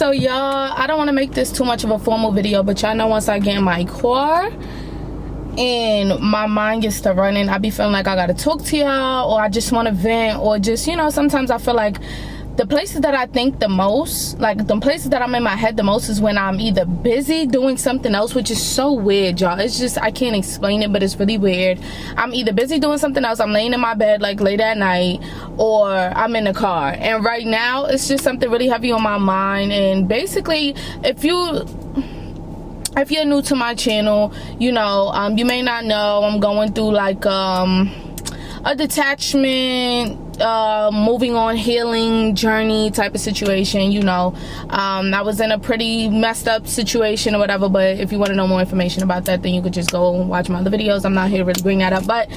So y'all, I don't want to make this too much of a formal video, but y'all know once I get in my car and my mind gets to running, I be feeling like I gotta talk to y'all, or I just want to vent, or just, you know, sometimes I feel like the places that I think the most, like the places that I'm in my head the most, is when I'm either busy doing something else, which is so weird, y'all. It's just, I can't explain it, but it's really weird. I'm either busy doing something else, I'm laying in my bed like late at night, or I'm in the car. And right now it's just something really heavy on my mind. And basically, if you're new to my channel, you know, you may not know I'm going through like a detachment, moving on, healing journey type of situation. You know, I was in a pretty messed up situation or whatever, but if you want to know more information about that, then you could just go and watch my other videos. I'm not here to really bring that up, but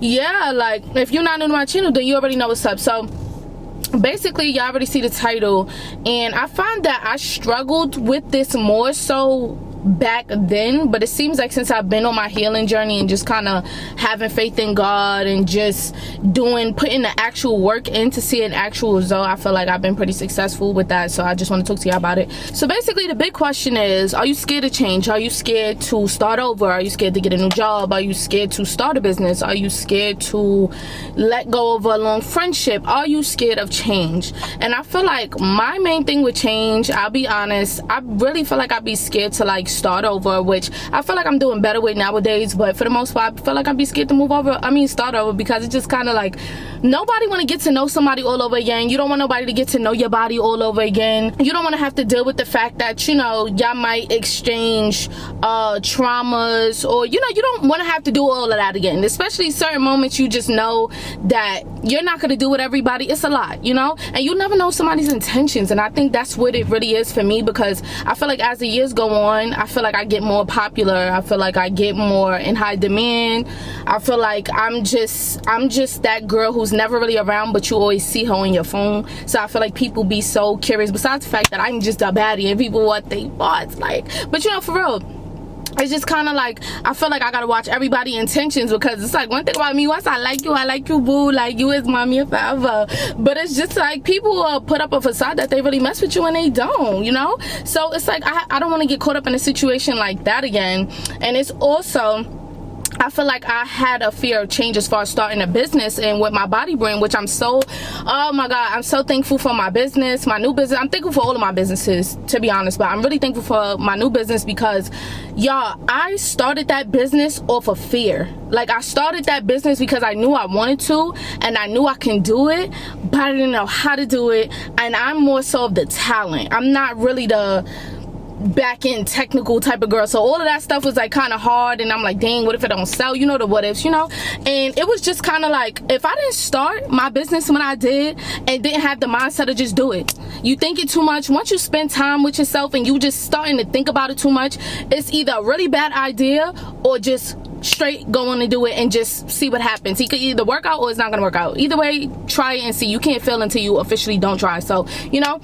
yeah, like, if you're not new to my channel, then you already know what's up. So basically, y'all already see the title, and I find that I struggled with this more so back then, but it seems like since I've been on my healing journey and just kind of having faith in God and just putting the actual work in to see an actual result, I feel like I've been pretty successful with that. So I just want to talk to you about it. So basically, the big question is, are you scared to change? Are you scared to start over? Are you scared to get a new job? Are you scared to start a business? Are you scared to let go of a long friendship? Are you scared of change? And I feel like my main thing with change, I'll be honest, I really feel like I'd be scared to like start over, which I feel like I'm doing better with nowadays, but for the most part, I feel like I'd be scared to start over, because it's just kind of like, nobody want to get to know somebody all over again. You don't want nobody to get to know your body all over again. You don't want to have to deal with the fact that, you know, y'all might exchange traumas, or, you know, you don't want to have to do all of that again, especially certain moments you just know that you're not going to do with everybody. It's a lot, you know, and you never know somebody's intentions. And I think that's what it really is for me, because I feel like as the years go on, I feel like I get more popular. I feel like I get more in high demand. I feel like I'm just that girl who's never really around, but you always see her on your phone. So I feel like people be so curious, besides the fact that I'm just a baddie and people what they thought, like, but you know, for real, it's just kind of like, I feel like I gotta watch everybody's intentions, because it's like, one thing about me, once I like you, boo, like, you is mommy forever. But it's just like, people put up a facade that they really mess with you and they don't, you know. So it's like, I don't want to get caught up in a situation like that again. And it's also, I feel like I had a fear of change as far as starting a business, and with my body brand, which I'm so, oh my God, I'm so thankful for my business, my new business. I'm thankful for all of my businesses, to be honest, but I'm really thankful for my new business, because y'all, I started that business off of fear. Like, I started that business because I knew I wanted to, and I knew I can do it, but I didn't know how to do it. And I'm more so of the talent. I'm not really the back end technical type of girl, so all of that stuff was like kind of hard, and I'm like, dang, what if it don't sell, you know, the what ifs, you know. And it was just kind of like, if I didn't start my business when I did and didn't have the mindset to just do it, you think it too much. Once you spend time with yourself and you just starting to think about it too much, it's either a really bad idea or just straight go on and do it and just see what happens. It could either work out or it's not gonna work out. Either way, try it and see. You can't fail until you officially don't try. So, you know,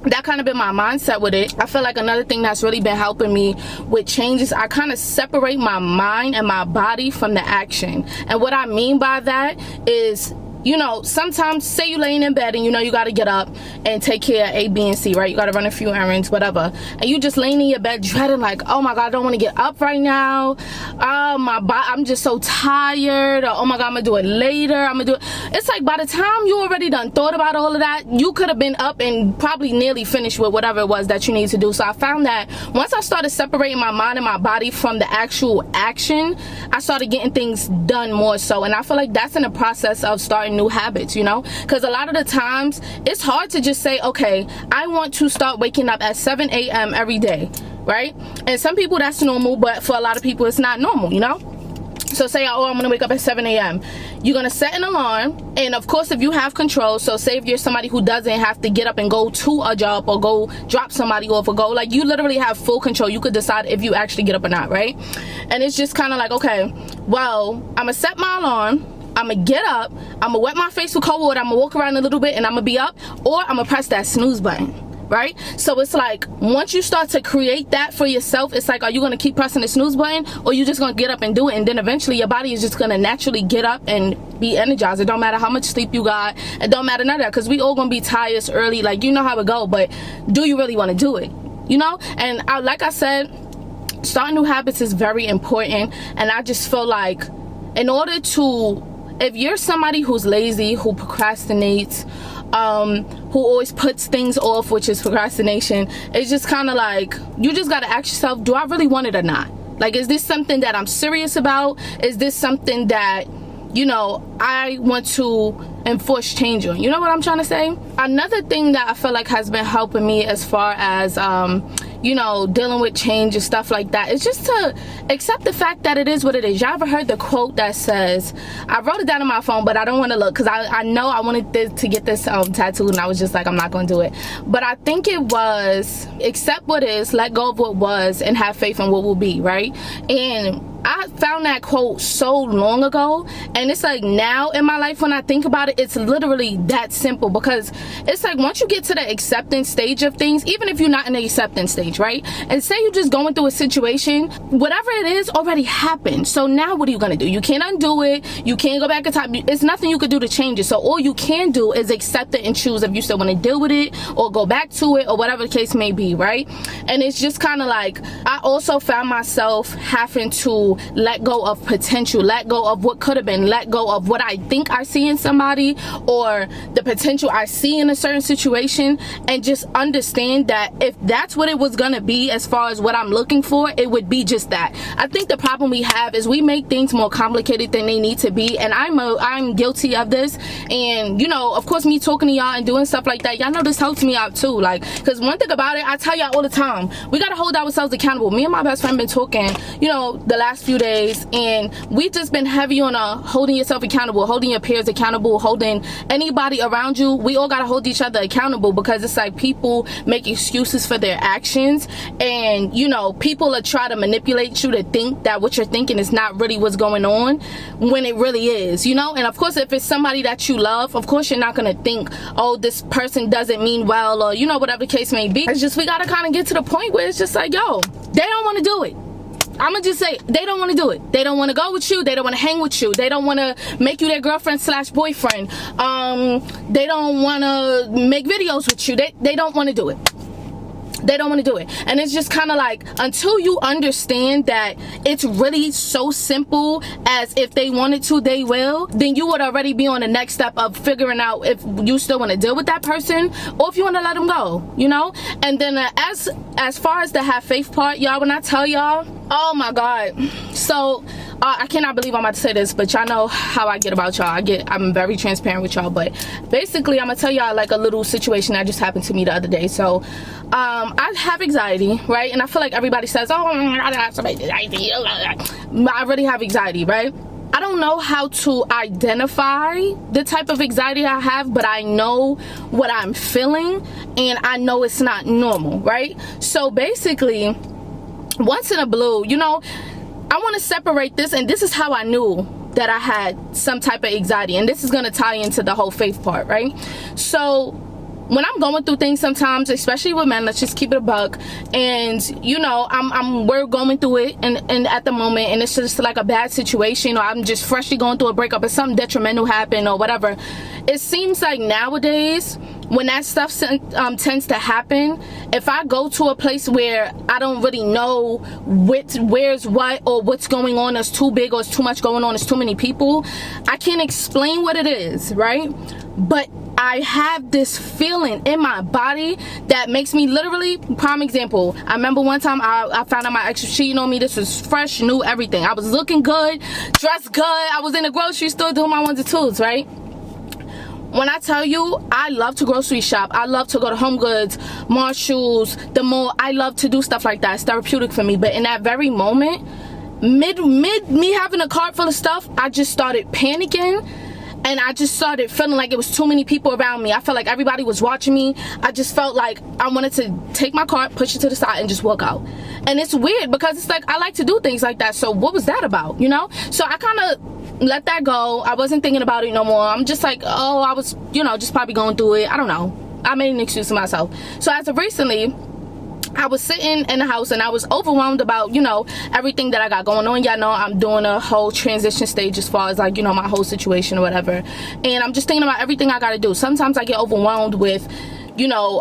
that kind of been my mindset with it. I feel like another thing that's really been helping me with change is I kind of separate my mind and my body from the action. And what I mean by that is, you know, sometimes, say you laying in bed and you know you got to get up and take care of A, B, and C, right? You got to run a few errands, whatever. And you just laying in your bed dreading like, oh my God, I don't want to get up right now. My body, I'm just so tired. Or, oh my God, I'm going to do it later. I'm going to do it. It's like, by the time you already done thought about all of that, you could have been up and probably nearly finished with whatever it was that you need to do. So I found that once I started separating my mind and my body from the actual action, I started getting things done more so. And I feel like that's in the process of starting new habits, you know, because a lot of the times it's hard to just say, okay, I want to start waking up at 7 a.m. every day, right? And some people that's normal, but for a lot of people it's not normal, you know. So say, oh, I'm gonna wake up at 7 a.m. You're gonna set an alarm, and of course if you have control, so say if you're somebody who doesn't have to get up and go to a job or go drop somebody off or go, like, you literally have full control. You could decide if you actually get up or not, right? And it's just kind of like, okay, well, I'm gonna set my alarm, I'm gonna get up, I'm gonna wet my face with cold water, I'm gonna walk around a little bit, and I'm gonna be up, or I'm gonna press that snooze button. right? So it's like, once you start to create that for yourself, it's like, are you going to keep pressing the snooze button, or you just going to get up and do it? And then eventually your body is just going to naturally get up and be energized. It don't matter how much sleep you got. It don't matter none of that, because we all going to be tired early. Like, you know how it go, but do you really want to do it? You know? And like I said, starting new habits is very important. And I just feel like, in order to, if you're somebody who's lazy, who procrastinates, who always puts things off, which is procrastination, it's just kind of like, you just got to ask yourself, do I really want it or not? Like, is this something that I'm serious about? Is this something that, you know, I want to enforce change on? You know what I'm trying to say? Another thing that I feel like has been helping me as far as you know, dealing with change and stuff like that, is just to accept the fact that it is what it is. Y'all ever heard the quote that says, I wrote it down on my phone, but I don't want to look, because I know I wanted to get this tattooed, and I was just like, I'm not going to do it. But I think it was, accept what is, let go of what was, and have faith in what will be, right? And I found that quote so long ago, and it's like, now in my life, when I think about it, it's literally that simple. Because it's like, once you get to the acceptance stage of things, even if you're not in the acceptance stage, right, and say you're just going through a situation, whatever it is already happened. So now what are you gonna do? You can't undo it. You can't go back in time. It's nothing you could do to change it. So all you can do is accept it and choose if you still want to deal with it, or go back to it, or whatever the case may be, right? And it's just kind of like, I also found myself having to let go of potential, let go of what could have been, let go of what I think I see in somebody, or the potential I see in a certain situation, and just understand that if that's what it was gonna be, as far as what I'm looking for, it would be just that. I think the problem we have is we make things more complicated than they need to be, and I'm guilty of this. And you know, of course, me talking to y'all and doing stuff like that, y'all know this helps me out too. Like, because one thing about it, I tell y'all all the time, we gotta hold ourselves accountable. Me and my best friend been talking, you know, the last few days, and we've just been heavy on holding yourself accountable, holding your peers accountable, holding anybody around you. We all gotta hold each other accountable, because it's like, people make excuses for their actions, and you know, people are trying to manipulate you to think that what you're thinking is not really what's going on, when it really is, you know. And of course, if it's somebody that you love, of course you're not gonna think, oh, this person doesn't mean well, or you know, whatever the case may be. It's just, we gotta kind of get to the point where it's just like, yo, they don't want to do it. I'm gonna just say, they don't want to do it. They don't want to go with you. They don't want to hang with you. They don't want to make you their girlfriend / boyfriend. They don't want to make videos with you. They don't want to do it. They don't want to do it. And it's just kind of like, until you understand that it's really so simple as, if they wanted to, they will, then you would already be on the next step of figuring out if you still want to deal with that person, or if you want to let them go, you know. And then as far as the have faith part, y'all, when I tell y'all, oh my god, so I cannot believe I'm about to say this, but y'all know how I get about y'all. I'm very transparent with y'all. But basically, I'm gonna tell y'all like a little situation that just happened to me the other day. So I have anxiety, right? And I feel like everybody says, oh, I have some anxiety. I really have anxiety, right? I don't know how to identify the type of anxiety I have, but I know what I'm feeling, and I know it's not normal, right? So basically, once in a blue, you know, I want to separate this, and this is how I knew that I had some type of anxiety, and this is going to tie into the whole faith part, right? So when I'm going through things sometimes, especially with men, let's just keep it a buck, and you know, we're going through it, and at the moment, and it's just like a bad situation, or I'm just freshly going through a breakup, or something detrimental happened, or whatever. It seems like nowadays, when that stuff tends to happen, if I go to a place where I don't really know where's what, or what's going on, it's too big, or it's too much going on, it's too many people, I can't explain what it is, right? But I have this feeling in my body that makes me literally, prime example, I remember one time I found out my ex was cheating on me. This was fresh, new, everything. I was looking good, dressed good, I was in the grocery store doing my ones and twos, right? When I tell you, I love to grocery shop. I love to go to Home Goods, Marshalls, the mall. I love to do stuff like that. It's therapeutic for me. But in that very moment, mid me having a cart full of stuff, I just started panicking. And I just started feeling like it was too many people around me. I felt like everybody was watching me. I just felt like I wanted to take my cart, push it to the side, and just walk out. And it's weird, because it's like, I like to do things like that. So what was that about, you know? So I kind of let that go. I wasn't thinking about it no more. I'm just like, oh, I was, you know, just probably going through it. I don't know. I made an excuse to myself. So as of recently, I was sitting in the house and I was overwhelmed about, you know, everything that I got going on. Y'all know I'm doing a whole transition stage as far as like, you know, my whole situation or whatever. And I'm just thinking about everything I got to do. Sometimes I get overwhelmed with, you know,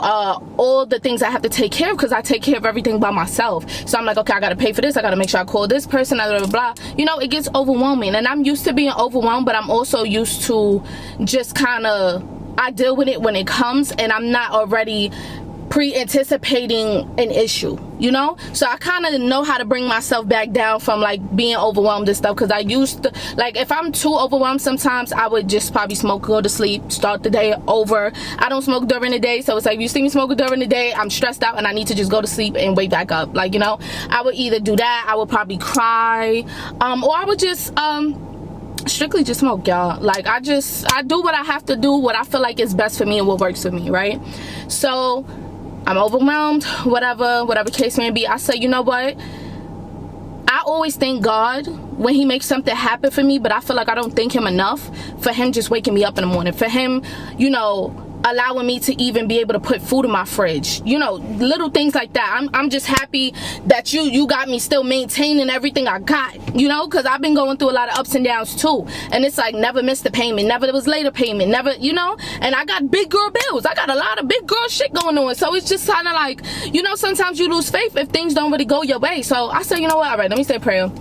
all the things I have to take care of, because I take care of everything by myself. So I'm like, okay, I got to pay for this. I got to make sure I call this person, blah, blah, blah. You know, it gets overwhelming. And I'm used to being overwhelmed, but I'm also used to just kind of, I deal with it when it comes, and I'm not already pre-anticipating an issue, you know. So I kind of know how to bring myself back down from like being overwhelmed and stuff, because I used to, like, if I'm too overwhelmed sometimes I would just probably smoke, go to sleep, start the day over. I don't smoke during the day, so it's like, if you see me smoking during the day, I'm stressed out and I need to just go to sleep and wake back up. Like, you know, I would either do that, I would probably cry, or I would just strictly just smoke, y'all. Like, I do what I have to do, what I feel like is best for me and what works for me, right? So I'm overwhelmed, whatever case may be. I say, you know what? I always thank God when he makes something happen for me, but I feel like I don't thank him enough for him just waking me up in the morning, for him, you know, allowing me to even be able to put food in my fridge, you know, little things like that. I'm just happy that you got me still maintaining everything I got, you know, because I've been going through a lot of ups and downs too, and it's like never missed a payment, never was late a payment, never, you know, and I got big girl bills, I got a lot of big girl shit going on. So it's just kind of like, you know, sometimes you lose faith if things don't really go your way. So I said, you know what, all right, let me say a prayer.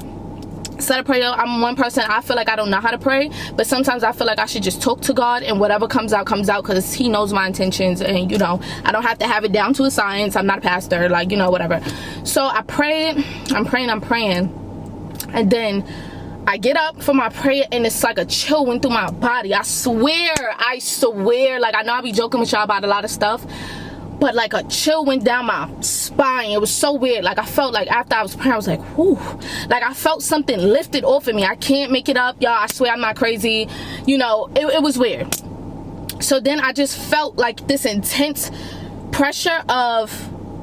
Said a prayer. I'm one person, I feel like I don't know how to pray, but sometimes I feel like I should just talk to God, and whatever comes out, because he knows my intentions, and, you know, I don't have to have it down to a science. I'm not a pastor, like, you know, whatever. So I prayed, I'm praying, and then I get up for my prayer, and it's like a chill went through my body. I swear, like, I know I be joking with y'all about a lot of stuff, but like a chill went down my spine. It was so weird. Like, I felt like after I was praying, I was like, whew. Like, I felt something lifted off of me. I can't make it up, y'all. I swear I'm not crazy. You know, it was weird. So then I just felt like this intense pressure of,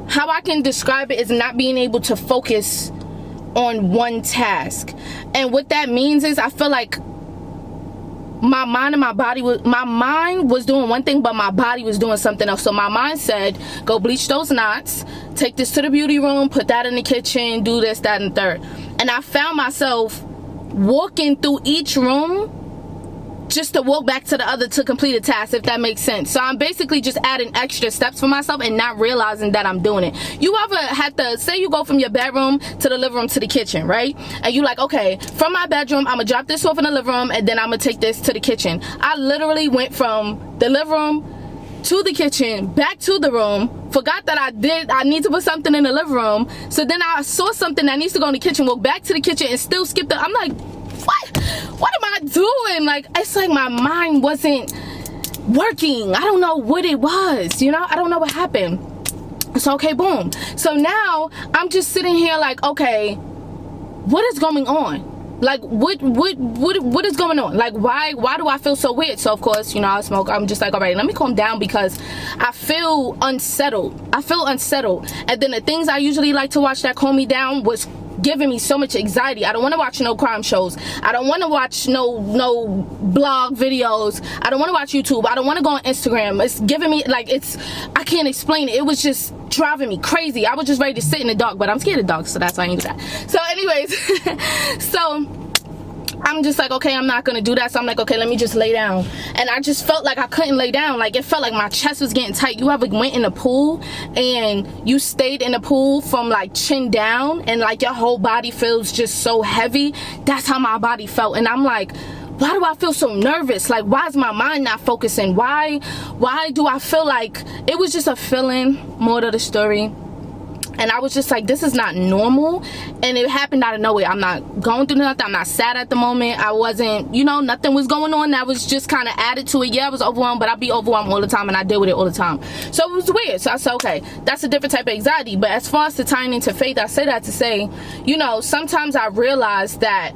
how I can describe it is not being able to focus on one task. And what that means is, I feel like my mind and my body my mind was doing one thing, but my body was doing something else. So my mind said, go bleach those knots, take this to the beauty room, put that in the kitchen, do this, that, and third. And I found myself walking through each room just to walk back to the other to complete a task, if that makes sense. So I'm basically just adding extra steps for myself and not realizing that I'm doing it. You ever had to, say you go from your bedroom to the living room to the kitchen, right? And you like, okay, from my bedroom, I'm gonna drop this off in the living room, and then I'm gonna take this to the kitchen. I literally went from the living room to the kitchen, back to the room, forgot that I need to put something in the living room. So then I saw something that needs to go in the kitchen, walk back to the kitchen, and still skip I'm like, what am I doing? Like, it's like my mind wasn't working. I don't know what it was, you know, I don't know what happened. So okay, boom. So now I'm just sitting here like, okay, what is going on? Like, what is going on? Like, why do I feel so weird? So of course, you know, I smoke. I'm just like, all right, let me calm down, because I feel unsettled. And then the things I usually like to watch that calm me down was giving me so much anxiety. I don't want to watch no crime shows. I don't want to watch no blog videos. I don't want to watch YouTube. I don't want to go on Instagram. It's giving me, like, I can't explain it. It was just driving me crazy. I was just ready to sit in the dark, but I'm scared of dogs, so that's why I ain't do that. So anyways, so I'm just like, okay, I'm not gonna do that. So I'm like, okay, let me just lay down. And I just felt like I couldn't lay down. Like, it felt like my chest was getting tight. You ever went in the pool and you stayed in the pool from like chin down, and like your whole body feels just so heavy? That's how my body felt. And I'm like, why do I feel so nervous? Like, why is my mind not focusing? Why do I feel like, it was just a feeling, more to the story. And I was just like, this is not normal. And it happened out of nowhere. I'm not going through nothing. I'm not sad at the moment. I wasn't, you know, nothing was going on. That was just kind of added to it. Yeah, I was overwhelmed, but I be overwhelmed all the time, and I deal with it all the time. So it was weird. So I said, okay, that's a different type of anxiety. But as far as the tying into faith, I say that to say, you know, sometimes I realize that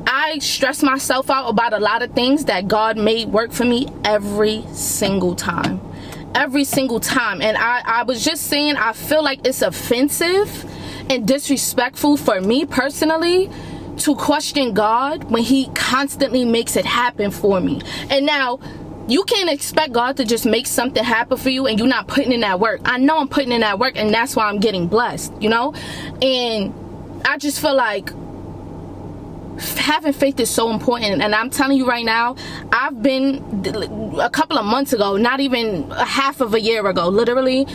I stress myself out about a lot of things that God made work for me every single time. And I was just saying, I feel like it's offensive and disrespectful for me personally to question God when he constantly makes it happen for me. And now you can't expect God to just make something happen for you and you're not putting in that work. I know I'm putting in that work, and that's why I'm getting blessed, you know? And I just feel like having faith is so important. And I'm telling you right now, I've been a couple of months ago, not even a half of a year ago, literally,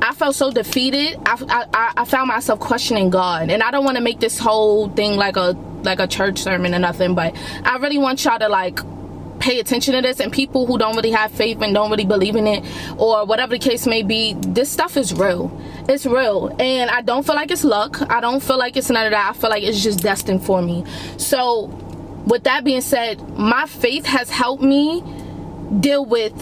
I felt so defeated. I found myself questioning God. And I don't want to make this whole thing like a church sermon or nothing, but I really want y'all to like pay attention to this. And people who don't really have faith and don't really believe in it, or whatever the case may be, this stuff is real. It's real. And I don't feel like it's luck. I don't feel like it's none of that. I feel like it's just destined for me. So with that being said, my faith has helped me deal with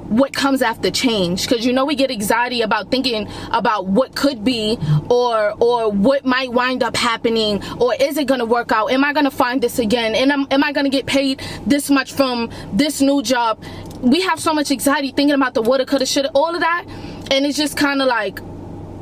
what comes after change, because you know we get anxiety about thinking about what could be, or what might wind up happening, or is it gonna work out, am I gonna find this again, and am I gonna get paid this much from this new job. We have so much anxiety thinking about the woulda, coulda, shoulda, all of that, and it's just kind of like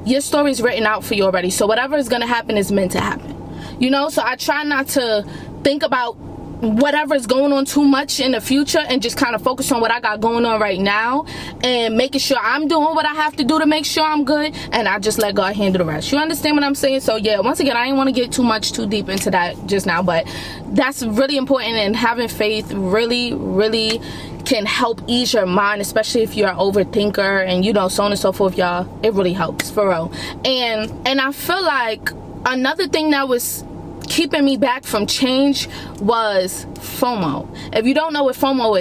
your story's written out for you already, so whatever is gonna happen is meant to happen, you know. So I try not to think about whatever's going on too much in the future, and just kind of focus on what I got going on right now, and making sure I'm doing what I have to do to make sure I'm good, and I just let God handle the rest. You understand what I'm saying? So yeah, once again, I didn't want to get too deep into that just now, but that's really important, and having faith really can help ease your mind, especially if you're an overthinker and you know, so on and so forth, y'all. It really helps, for real. And I feel like another thing that was keeping me back from change was FOMO. If you don't know what FOMO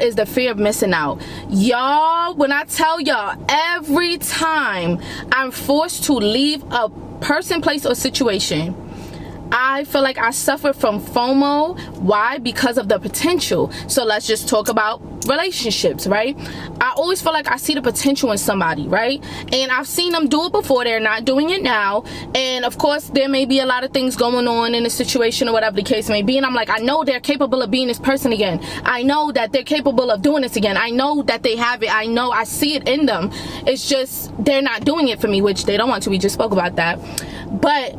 is the fear of missing out. Y'all, when I tell y'all, every time I'm forced to leave a person, place, or situation, I feel like I suffer from FOMO. Why? Because of the potential. So let's just talk about relationships, right? I always feel like I see the potential in somebody, right? And I've seen them do it before. They're not doing it now. And of course, there may be a lot of things going on in the situation or whatever the case may be. And I'm like, I know they're capable of being this person again. I know that they're capable of doing this again. I know that they have it. I know, I see it in them. It's just they're not doing it for me, which they don't want to. We just spoke about that. But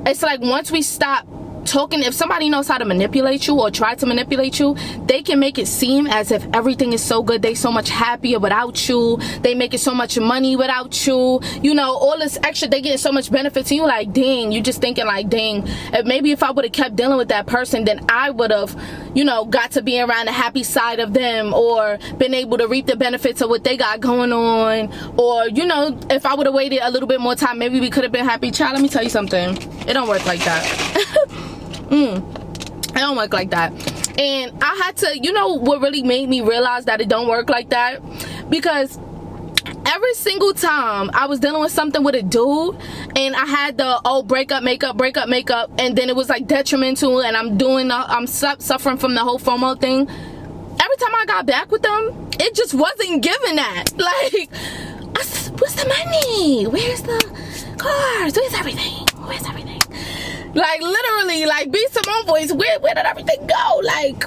it's like once we stop talking, if somebody knows how to manipulate you or try to manipulate you, they can make it seem as if everything is so good, they so much happier without you, they making so much money without you, you know, all this extra, they get so much benefits, and you like, dang, you just thinking like, dang, maybe if I would have kept dealing with that person, then I would have, you know, got to be around the happy side of them, or been able to reap the benefits of what they got going on, or, you know, if I would have waited a little bit more time, maybe we could have been happy. Child, let me tell you something, it don't work like that. It don't work like that. And I had to, you know what really made me realize that it don't work like that? Because every single time I was dealing with something with a dude, and I had the break up, make up, and then it was like detrimental, and I'm suffering from the whole FOMO thing. Every time I got back with them, it just wasn't giving that. Like, where's the money? Where's the cars? Where's everything? Like, literally, like, be some own voice. Where did everything go? Like,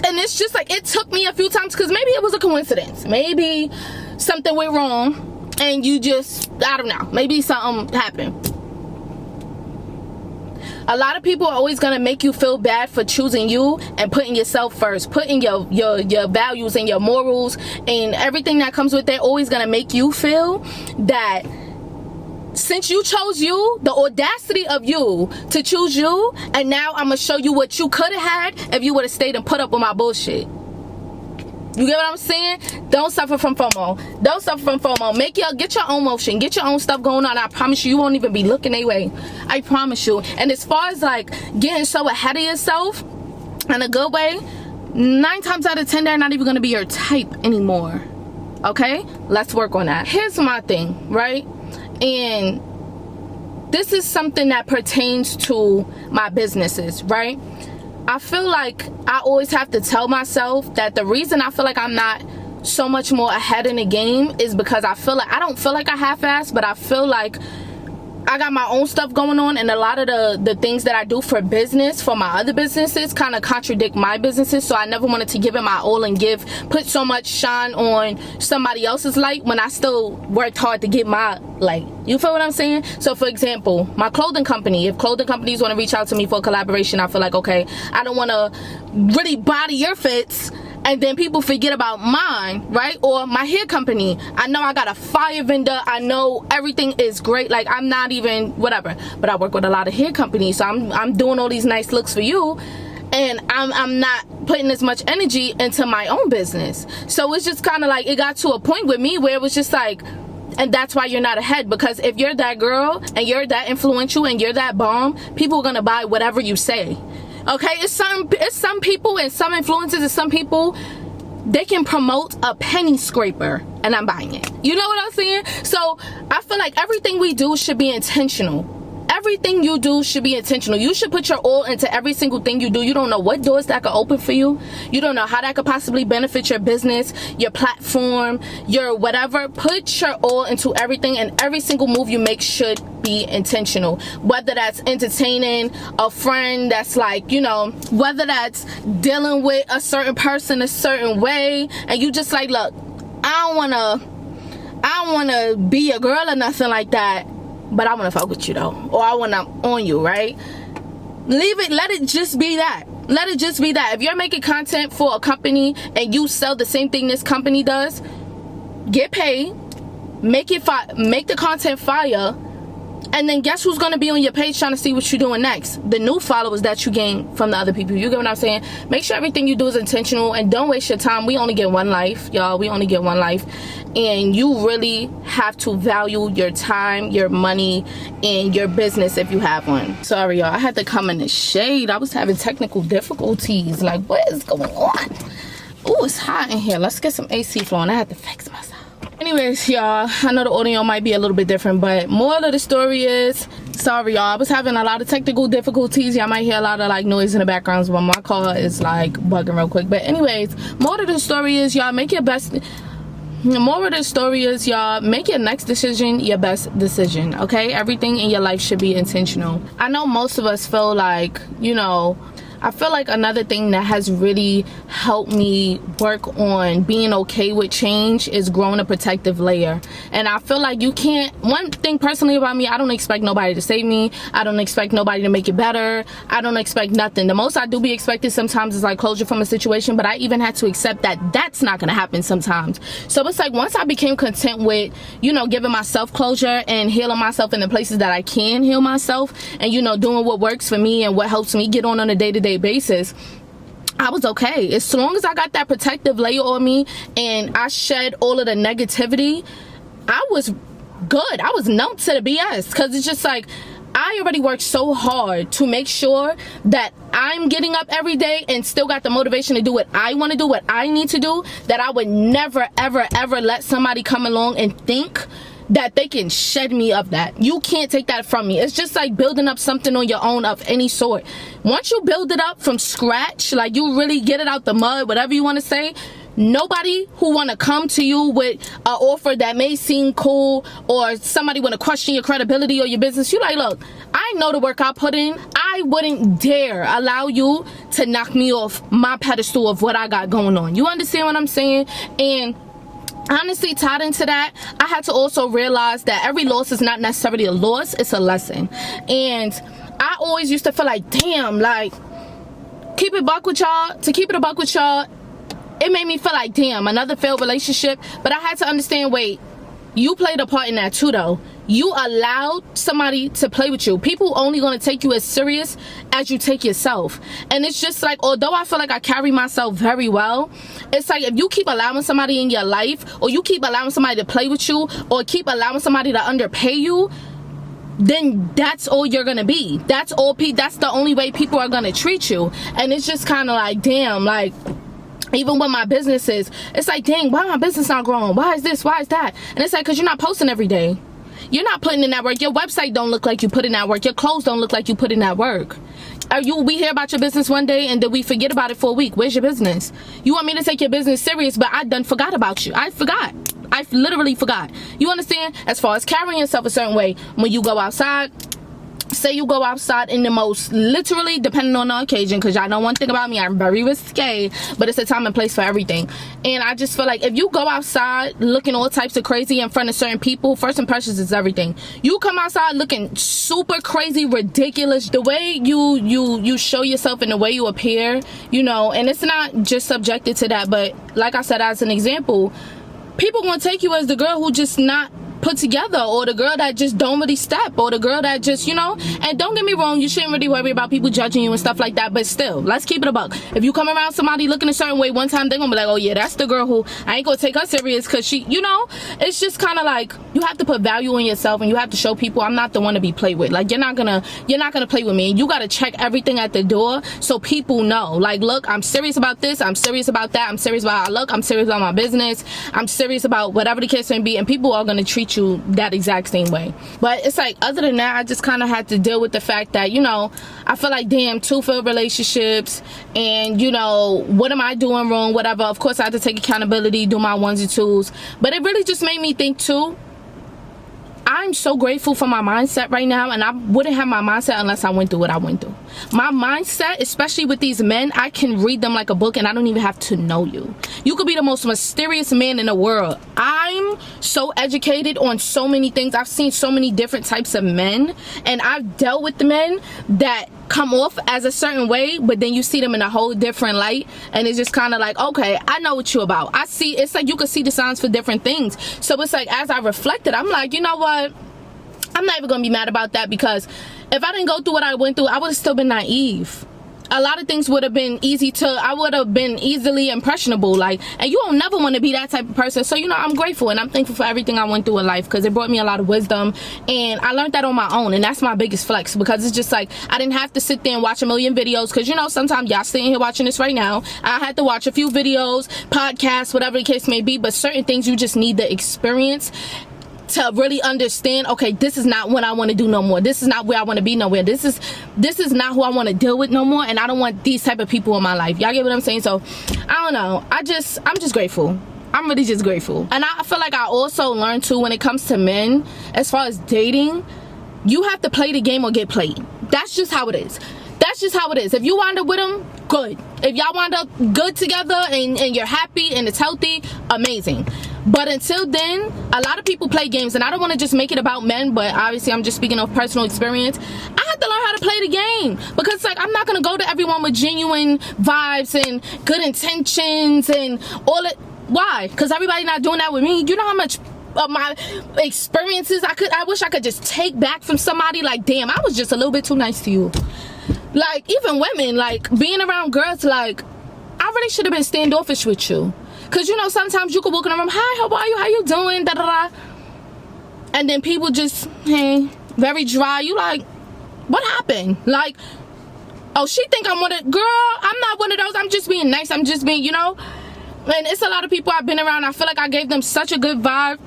and it's just like, it took me a few times, because maybe it was a coincidence. Maybe something went wrong, and you just, I don't know, maybe something happened. A lot of people are always gonna make you feel bad for choosing you and putting yourself first, putting your values and your morals and everything that comes with it. Always gonna make you feel that since you chose you, the audacity of you to choose you, and now I'm gonna show you what you could have had if you would have stayed and put up with my bullshit. You get what I'm saying? Don't suffer from FOMO. Don't suffer from FOMO. Get your own motion. Get your own stuff going on. I promise you, you won't even be looking their way. I promise you. And as far as like getting so ahead of yourself in a good way, 9 times out of 10, they're not even gonna be your type anymore. Okay? Let's work on that. Here's my thing, right? And this is something that pertains to my businesses, right? I feel like I always have to tell myself that the reason I feel like I'm not so much more ahead in the game is because I don't feel like I half-assed, but I feel like I got my own stuff going on, and a lot of the things that I do for business, for my other businesses, kind of contradict my businesses. So I never wanted to give it my all and put so much shine on somebody else's light when I still worked hard to get my light. You feel what I'm saying? So for example, my clothing company, if clothing companies want to reach out to me for a collaboration, I feel like, okay, I don't want to really body your fits and then people forget about mine, right? Or my hair company. I know I got a fire vendor. I know everything is great. Like, I'm not even whatever, but I work with a lot of hair companies, so I'm doing all these nice looks for you, and I'm not putting as much energy into my own business. So it's just kind of like, it got to a point with me where it was just like, and that's why you're not ahead, because if you're that girl and you're that influential and you're that bomb, people are gonna buy whatever you say. Okay, it's some people and some influencers and some people, they can promote a penny scraper and I'm buying it. You know what I'm saying? So I feel like everything we do should be intentional. Everything you do should be intentional. You should put your all into every single thing you do. You don't know what doors that could open for you. You don't know how that could possibly benefit your business, your platform, your whatever. Put your all into everything, and every single move you make should be intentional. Whether that's entertaining a friend that's like, you know, whether that's dealing with a certain person a certain way, and you just like, look, I don't wanna be a girl or nothing like that, but I want to fuck with you though, or I want to on you, right? Leave it, let it just be that. Let it just be that. If you're making content for a company and you sell the same thing this company does, get paid, make the content fire, and then guess who's going to be on your page trying to see what you're doing next? The new followers that you gain from the other people. You get what I'm saying? Make sure everything you do is intentional, and don't waste your time. We only get one life, y'all. We only get one life. And you really have to value your time, your money, and your business if you have one. Sorry, y'all. I had to come in the shade. I was having technical difficulties. Like, what is going on? Oh, it's hot in here. Let's get some AC flowing. I had to fix myself. Anyways, y'all, I know the audio might be a little bit different, but moral of the story is, sorry, y'all, I was having a lot of technical difficulties. Y'all might hear a lot of like noise in the background, but my car is like bugging real quick. But anyways, moral of the story is, y'all, make your best. The moral of the story is, y'all, make your next decision your best decision, okay? Everything in your life should be intentional. I know most of us feel like, you know, I feel like another thing that has really helped me work on being okay with change is growing a protective layer. And I feel like you can't, one thing personally about me, I don't expect nobody to save me. I don't expect nobody to make it better. I don't expect nothing. The most I do be expected sometimes is like closure from a situation, but I even had to accept that that's not gonna happen sometimes. So it's like, once I became content with, you know, giving myself closure and healing myself in the places that I can heal myself, and, you know, doing what works for me and what helps me get on a day-to-day basis, I was okay. As long as I got that protective layer on me and I shed all of the negativity, I was good. I was numb to the BS, because it's just like, I already worked so hard to make sure that I'm getting up every day and still got the motivation to do what I want to do, what I need to do, that I would never, ever, ever let somebody come along and think that they can shed me of that. You can't take that from me. It's just like building up something on your own of any sort. Once you build it up from scratch, like you really get it out the mud, whatever you want to say, nobody who want to come to you with an offer that may seem cool, or somebody want to question your credibility or your business, you like, look, I know the work I put in. I wouldn't dare allow you to knock me off my pedestal of what I got going on. You understand what I'm saying? And honestly, tied into that, I had to also realize that every loss is not necessarily a loss, it's a lesson. And I always used to feel like, damn, like, keep it a buck with y'all, it made me feel like, damn, another failed relationship. But I had to understand, wait, you played a part in that too, though. You allowed somebody to play with you. People only going to take you as serious as you take yourself. And it's just like, although I feel like I carry myself very well, it's like, if you keep allowing somebody in your life, or you keep allowing somebody to play with you, or keep allowing somebody to underpay you, then that's all you're gonna be. That's the only way people are gonna treat you. And it's just kind of like, damn, like, even with my businesses, it's like, dang, why my business not growing? Why is this? Why is that? And it's like, because you're not posting every day. You're not putting in that work. Your website don't look like you put in that work. Your clothes don't look like you put in that work. We hear about your business one day and then we forget about it for a week. Where's your business? You want me to take your business serious, but I done forgot about you. I forgot. I literally forgot. You understand? As far as carrying yourself a certain way, when you go outside, say you go outside in the most, literally, depending on the occasion, because y'all know one thing about me, I'm very risque, but it's a time and place for everything. And I just feel like if you go outside looking all types of crazy in front of certain people, first impressions is everything. You come outside looking super crazy, ridiculous, the way you show yourself and the way you appear, you know, and it's not just subjected to that, but like I said, as an example, people gonna take you as the girl who just not put together, or the girl that just don't really step, or the girl that just, you know. And don't get me wrong, you shouldn't really worry about people judging you and stuff like that, but still, let's keep it a buck. If you come around somebody looking a certain way one time, they're gonna be like, oh yeah, that's the girl who, I ain't gonna take her serious because she, you know. It's just kind of like, you have to put value in yourself, and you have to show people I'm not the one to be played with. Like, you're not gonna play with me. You gotta check everything at the door so people know, like, look, I'm serious about this, I'm serious about that, I'm serious about how I look, I'm serious about my business, I'm serious about whatever the case may be, and people are gonna treat you that exact same way. But it's like, other than that, I just kind of had to deal with the fact that, you know, I feel like, damn, 2 failed relationships, and, you know, what am I doing wrong, whatever. Of course I had to take accountability, do my ones and twos, but it really just made me think too. I'm so grateful for my mindset right now, and I wouldn't have my mindset unless I went through what I went through. My mindset, especially with these men, I can read them like a book, and I don't even have to know you. You could be the most mysterious man in the world. I'm so educated on so many things. I've seen so many different types of men, and I've dealt with the men that come off as a certain way, but then you see them in a whole different light, and it's just kind of like, okay, I know what you're about. I see, it's like you can see the signs for different things. So it's like, as I reflected, I'm like, you know what, I'm not even gonna be mad about that, because if I didn't go through what I went through, I would have still been naive. A lot of things would have been I would have been easily impressionable, like, and you don't never want to be that type of person. So, you know, I'm grateful and I'm thankful for everything I went through in life, because it brought me a lot of wisdom, and I learned that on my own, and that's my biggest flex, because it's just like, I didn't have to sit there and watch a million videos, because, you know, sometimes y'all sitting here watching this right now, I had to watch a few videos, podcasts, whatever the case may be, but certain things you just need the experience to really understand, okay, this is not what I want to do no more. This is not where I want to be nowhere. This is not who I want to deal with no more, and I don't want these type of people in my life. Y'all get what I'm saying? So, I don't know. I'm just grateful. I'm really just grateful. And I feel like I also learned too, when it comes to men, as far as dating, you have to play the game or get played. That's just how it is. That's just how it is. If you wind up with them, good. If y'all wind up good together and you're happy and it's healthy, amazing. But until then, a lot of people play games, and I don't want to just make it about men, but obviously I'm just speaking of personal experience. I had to learn how to play the game, because like, I'm not going to go to everyone with genuine vibes and good intentions and all that. Why? Because everybody not doing that with me. You know how much of my experiences I wish I could just take back from somebody. Like, damn, I was just a little bit too nice to you. Like, even women, like, being around girls, like, I really should have been standoffish with you. Because, you know, sometimes you could walk in the room, hi, how are you, how you doing, da da da, and then people just, hey, very dry. You like, what happened? Like, oh, she think I'm one of, girl, I'm not one of those. I'm just being nice. I'm just being, you know. And it's a lot of people I've been around, I feel like I gave them such a good vibe,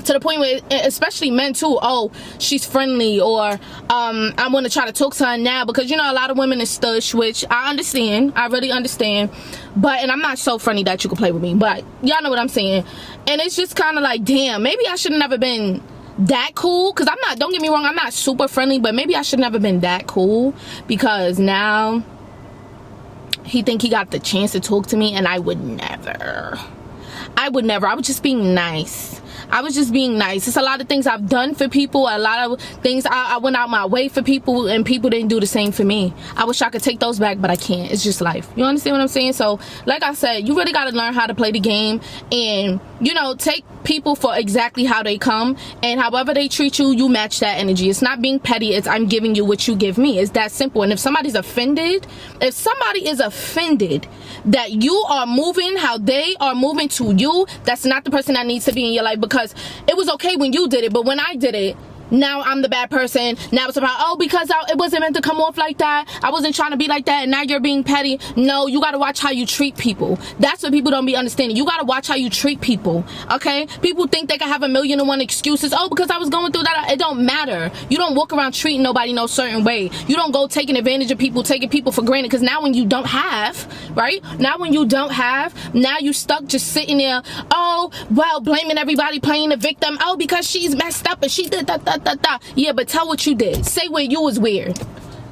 to the point where, especially men too, oh, she's friendly, or I want to try to talk to her now, because, you know, a lot of women is stush, which I understand, I really understand, but, and I'm not so friendly that you can play with me, but y'all know what I'm saying. And it's just kind of like, damn, maybe I should have never been that cool, because I'm not, don't get me wrong, I'm not super friendly, but maybe I should never been that cool, because now he think he got the chance to talk to me, and I would never. I was just being nice. I was just being nice. It's a lot of things I've done for people, a lot of things I went out my way for people, and people didn't do the same for me. I wish I could take those back, but I can't. It's just life. You understand what I'm saying? So, like I said, you really got to learn how to play the game, and, you know, take people for exactly how they come, and however they treat you, you match that energy. It's not being petty, it's I'm giving you what you give me. It's that simple. And if somebody's offended, if somebody is offended that you are moving how they are moving to you, that's not the person that needs to be in your life, because it was okay when you did it, but when I did it, now I'm the bad person. Now it's about, oh, because it wasn't meant to come off like that, I wasn't trying to be like that, and now you're being petty. No, you got to watch how you treat people. That's what people don't be understanding. You got to watch how you treat people, okay? People think they can have 1,000,001 excuses. Oh, because I was going through that. It don't matter. You don't walk around treating nobody no certain way. You don't go taking advantage of people, taking people for granted, because now when you don't have, right? Now when you don't have, now you stuck just sitting there, oh, well, blaming everybody, playing the victim. Oh, because she's messed up and she did that. Yeah, but tell what you did. Say where you was weird.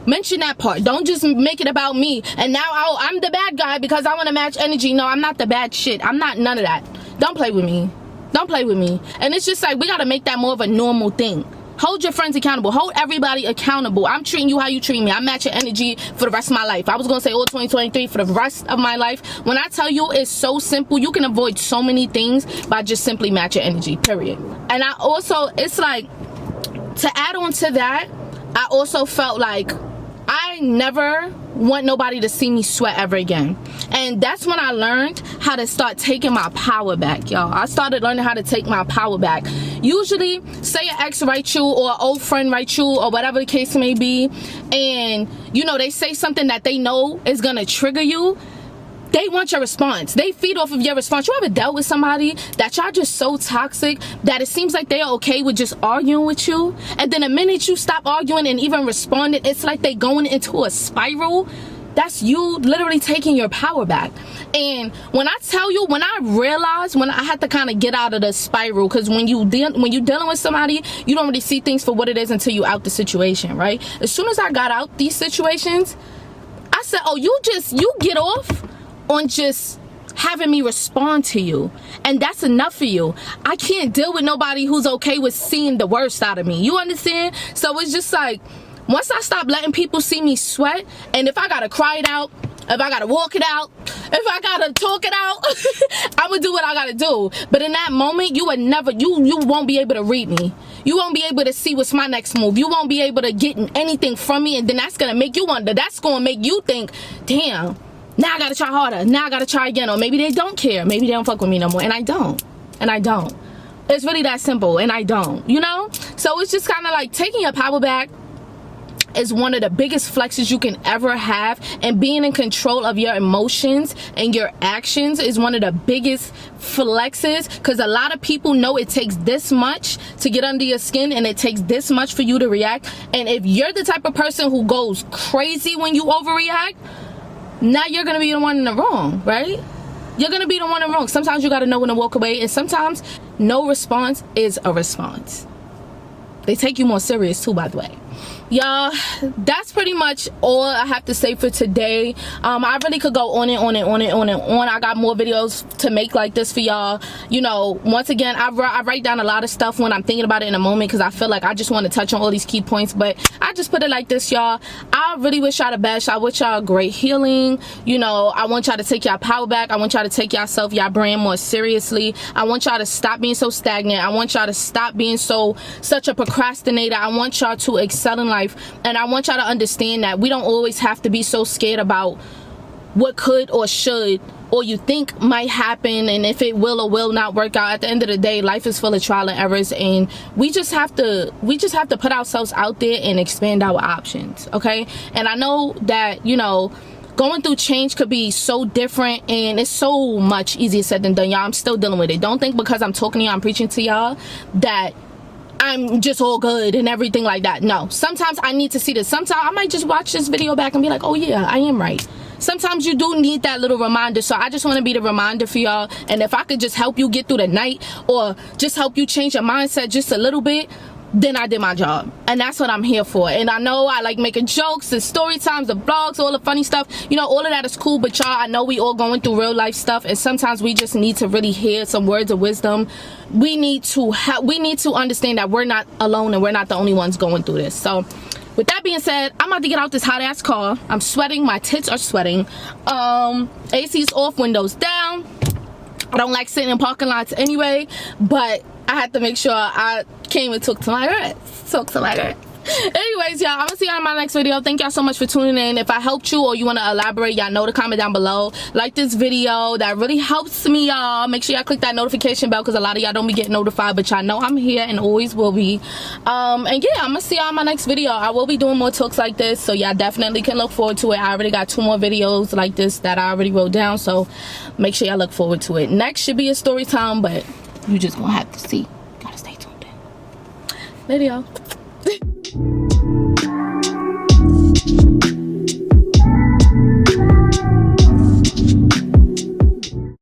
Mention that part. Don't just make it about me and now I'm the bad guy because I want to match energy. No, I'm not the bad shit. I'm not none of that. Don't play with me. Don't play with me. And it's just like, we got to make that more of a normal thing. Hold your friends accountable. Hold everybody accountable. I'm treating you how you treat me. I match your energy for the rest of my life. I was going to say all 2023 for the rest of my life. When I tell you it's so simple, you can avoid so many things by just simply match your energy, period. And I also, it's like, to add on to that, I also felt like I never want nobody to see me sweat ever again. And that's when I learned how to start taking my power back, y'all. I started learning how to take my power back. Usually, say an ex writes you or an old friend writes you or whatever the case may be, and you know, they say something that they know is gonna trigger you. They want your response. They feed off of your response. You ever dealt with somebody that y'all just so toxic that it seems like they're okay with just arguing with you, and then the minute you stop arguing and even responding, it's like they going into a spiral? That's you literally taking your power back. And when I tell you, when I realized, when I had to kind of get out of the spiral, because when you dealing with somebody, you don't really see things for what it is until you out the situation, right? As soon as I got out these situations, I said, oh, you get off on just having me respond to you, and that's enough for you. I can't deal with nobody who's okay with seeing the worst out of me. You understand? So it's just like, once I stop letting people see me sweat, and if I gotta cry it out, if I gotta walk it out, if I gotta talk it out, I'm gonna do what I gotta do. But in that moment, you would never, you won't be able to read me. You won't be able to see what's my next move. You won't be able to get anything from me, and then that's gonna make you wonder. That's gonna make you think, damn, now I gotta try harder. Now I gotta try again. Or maybe they don't care. Maybe they don't fuck with me no more. And I don't. And I don't. It's really that simple. And I don't. You know? So it's just kind of like taking your power back is one of the biggest flexes you can ever have. And being in control of your emotions and your actions is one of the biggest flexes. Because a lot of people know it takes this much to get under your skin, and it takes this much for you to react. And if you're the type of person who goes crazy when you overreact, now you're gonna be the one in the wrong, right? You're gonna be the one in the wrong. Sometimes you gotta know when to walk away, and sometimes no response is a response. They take you more serious too, by the way. Y'all, that's pretty much all I have to say for today. I really could go on and on and on and on and on. I got more videos to make like this for y'all. You know, once again, I write down a lot of stuff when I'm thinking about it in a moment, because I feel like I just want to touch on all these key points. But I just put it like this, y'all. I really wish y'all the best. I wish y'all great healing. You know, I want y'all to take y'all power back. I want y'all to take yourself, y'all brand more seriously. I want y'all to stop being so stagnant. I want y'all to stop being such a procrastinator. I want y'all to excel in life. And I want y'all to understand that we don't always have to be so scared about what could or should or you think might happen, and if it will or will not work out. At the end of the day, life is full of trial and errors, and we just have to put ourselves out there and expand our options, okay? And I know that, you know, going through change could be so different, and it's so much easier said than done, y'all. I'm still dealing with it. Don't think because I'm talking to y'all, I'm preaching to y'all, that I'm just all good and everything like that. No, sometimes I need to see this. Sometimes I might just watch this video back and be like, oh yeah, I am right. Sometimes you do need that little reminder. So I just want to be the reminder for y'all. And if I could just help you get through the night, or just help you change your mindset just a little bit, then I did my job. And that's what I'm here for. And I know I like making jokes, the story times, the vlogs, all the funny stuff, you know, all of that is cool. But y'all, I know we all going through real life stuff, and sometimes we just need to really hear some words of wisdom. We need to understand that we're not alone, and we're not the only ones going through this. So with that being said, I'm about to get out this hot ass car. I'm sweating, my tits are sweating. AC's off, windows down. I don't like sitting in parking lots anyway, but I had to make sure I came and took to my rest. Anyways, y'all, I'm gonna see y'all in my next video. Thank y'all so much for tuning in. If I helped you or you want to elaborate, y'all know to comment down below. Like this video, that really helps me, y'all. Make sure y'all click that notification bell, because a lot of y'all don't be getting notified, but y'all know I'm here and always will be. And yeah, I'm gonna see y'all in my next video. I will be doing more talks like this, so y'all definitely can look forward to it. I already got 2 more videos like this that I already wrote down, so make sure y'all look forward to it. Next should be a story time, but you just gonna have to see. Gotta stay tuned in. Later, y'all.